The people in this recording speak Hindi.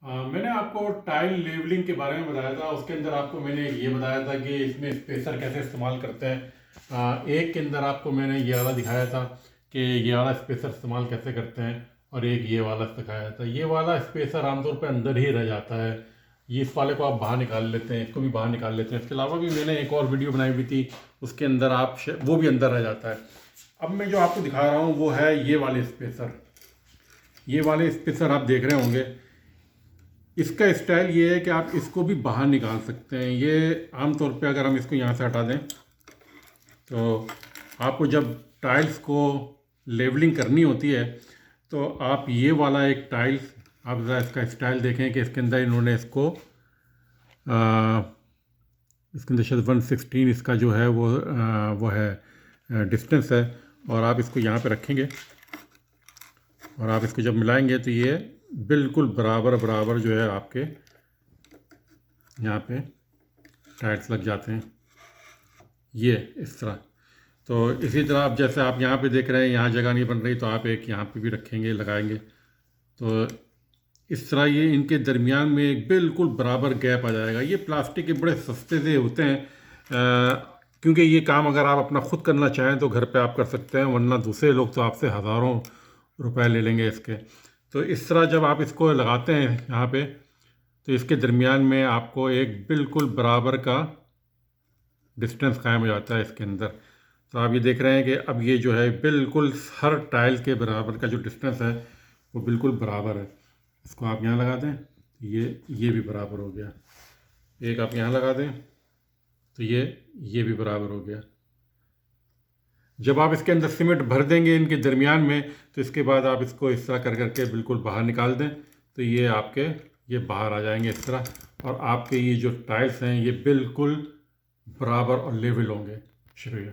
मैंने आपको टाइल लेवलिंग के बारे में बताया था। उसके अंदर आपको मैंने ये बताया था कि इसमें स्पेसर कैसे इस्तेमाल करते हैं। एक के अंदर आपको मैंने ये वाला दिखाया था कि ये वाला स्पेसर इस्तेमाल कैसे करते हैं, और एक ये वाला दिखाया था। ये वाला स्पेसर आमतौर पर अंदर ही रह जाता है, ये इस वाले को आप बाहर निकाल लेते हैं, इसको भी बाहर निकाल लेते हैं। इसके अलावा भी मैंने एक और वीडियो बनाई हुई थी, उसके अंदर वो भी अंदर रह जाता है। अब मैं जो आपको दिखा रहा हूँ वो है ये वाले स्पेसर। ये वाले स्पेसर आप देख रहे होंगे, इसका स्टाइल ये है कि आप इसको भी बाहर निकाल सकते हैं। ये आमतौर पे अगर हम इसको यहाँ से हटा दें तो आपको जब टाइल्स को लेवलिंग करनी होती है तो आप ये वाला एक टाइल्स, आप ज़रा इसका स्टाइल देखें कि इसके अंदर इन्होंने इसके अंदर शायद 116 इसका जो है वो है डिस्टेंस है। और आप इसको यहाँ पे रखेंगे और आप इसको जब मिलाएंगे तो ये बिल्कुल बराबर बराबर जो है आपके यहाँ पे टाइल्स लग जाते हैं, ये इस तरह। तो इसी तरह आप जैसे आप यहाँ पे देख रहे हैं यहाँ जगह नहीं बन रही, तो आप एक यहाँ पे भी रखेंगे, लगाएंगे, तो इस तरह ये इनके दरमियान में एक बिल्कुल बराबर गैप आ जाएगा। ये प्लास्टिक के बड़े सस्ते से होते हैं, क्योंकि ये काम अगर आप अपना ख़ुद करना चाहें तो घर पे आप कर सकते हैं, वरना दूसरे लोग तो आपसे हज़ारों रुपए ले लेंगे इसके। तो इस तरह जब आप इसको लगाते हैं यहाँ पे, तो इसके दरमियान में आपको एक बिल्कुल बराबर का डिस्टेंस कायम हो जाता है इसके अंदर। तो आप ये देख रहे हैं कि अब ये जो है बिल्कुल हर टाइल के बराबर का जो डिस्टेंस है वो बिल्कुल बराबर है। इसको आप यहाँ लगा दें, ये भी बराबर हो गया। एक आप यहाँ लगा दें तो ये भी बराबर हो गया। जब आप इसके अंदर सीमेंट भर देंगे इनके दरमियान में, तो इसके बाद आप इसको इस तरह कर करके बिल्कुल बाहर निकाल दें, तो ये बाहर आ जाएंगे इस तरह, और आपके ये जो टाइल्स हैं ये बिल्कुल बराबर और लेवल होंगे। शुक्रिया।